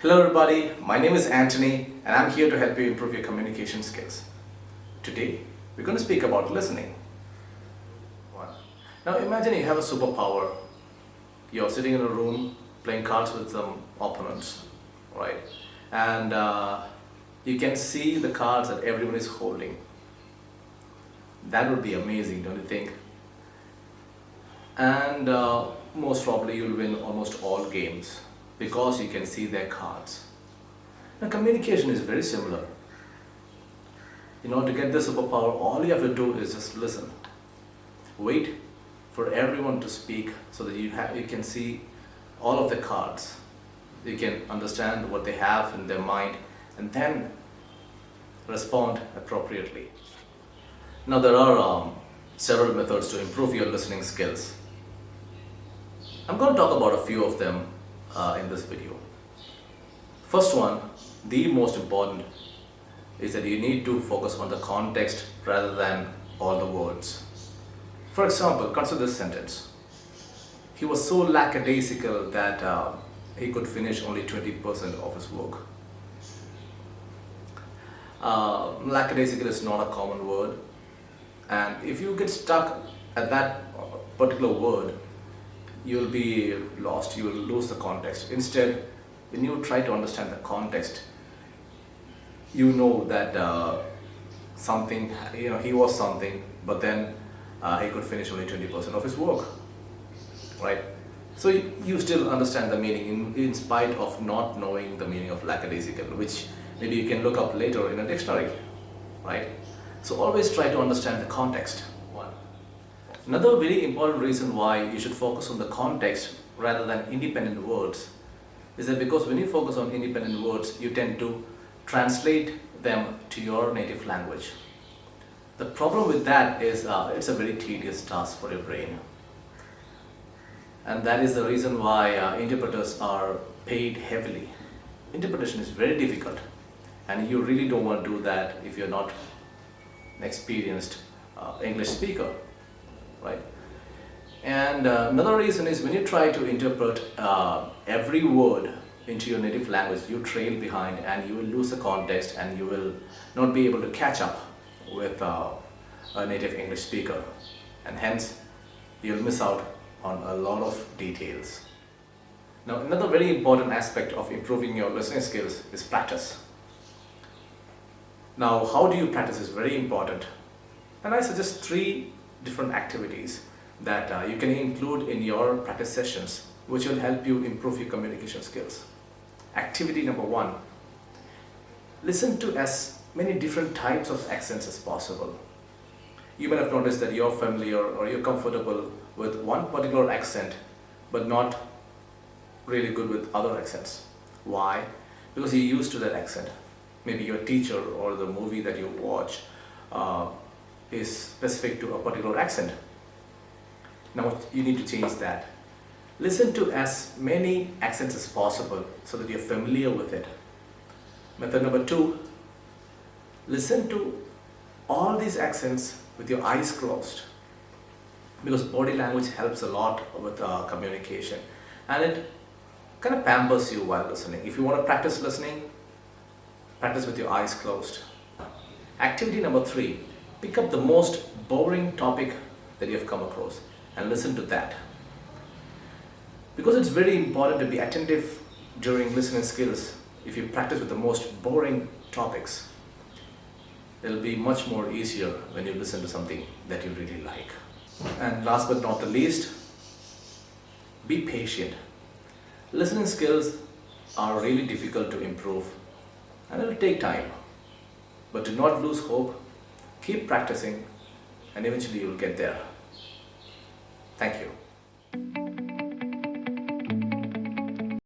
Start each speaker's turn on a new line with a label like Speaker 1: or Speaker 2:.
Speaker 1: Hello everybody, my name is Antony and I'm here to help you improve your communication skills. Today, we're going to speak about listening. Now imagine you have a superpower. You're sitting in a room playing cards with some opponents, right? And you can see the cards that everyone is holding. That would be amazing, don't you think? And most probably you'll win almost all games because you can see their cards. Now communication is very similar. In order to get this superpower, all you have to do is just listen. Wait for everyone to speak so that you can see all of the cards. You can understand what they have in their mind and then respond appropriately. Now there are several methods to improve your listening skills. I'm going to talk about a few of them in this video. First one, the most important, is that you need to focus on the context rather than all the words. For example, consider this sentence. He was so lackadaisical that he could finish only 20% of his work. Lackadaisical is not a common word, and if you get stuck at that particular word, you'll be lost, you will lose the context. Instead, when you try to understand the context, you know that he was something, but then he could finish only 20% of his work, right? So you still understand the meaning in spite of not knowing the meaning of lackadaisical, which maybe you can look up later in a dictionary, right? So always try to understand the context. Another very important reason why you should focus on the context rather than independent words is that because when you focus on independent words, you tend to translate them to your native language. The problem with that is it's a very tedious task for your brain. And that is the reason why interpreters are paid heavily. Interpretation is very difficult, and you really don't want to do that if you're not an experienced English speaker. Right? And another reason is when you try to interpret every word into your native language, you trail behind and you will lose the context and you will not be able to catch up with a native English speaker, and hence you'll miss out on a lot of details. Now another very important aspect of improving your listening skills is practice. Now how do you practice is very important, and I suggest 3 different activities that you can include in your practice sessions, which will help you improve your communication skills. Activity number 1, listen to as many different types of accents as possible. You might have noticed that you're familiar or you're comfortable with one particular accent but not really good with other accents. Why? Because you're used to that accent. Maybe your teacher or the movie that you watch is specific to a particular accent. Now you need to change that. Listen to as many accents as possible so that you're familiar with it. Method number 2, listen to all these accents with your eyes closed, because body language helps a lot with communication, and it kind of pampers you while listening. If you want to practice listening, practice with your eyes closed. Activity number 3, pick up the most boring topic that you have come across and listen to that. Because it's very important to be attentive during listening skills. If you practice with the most boring topics, it'll be much more easier when you listen to something that you really like. And last but not the least, be patient. Listening skills are really difficult to improve and it'll take time. But do not lose hope. Keep practicing and eventually you'll get there. Thank you.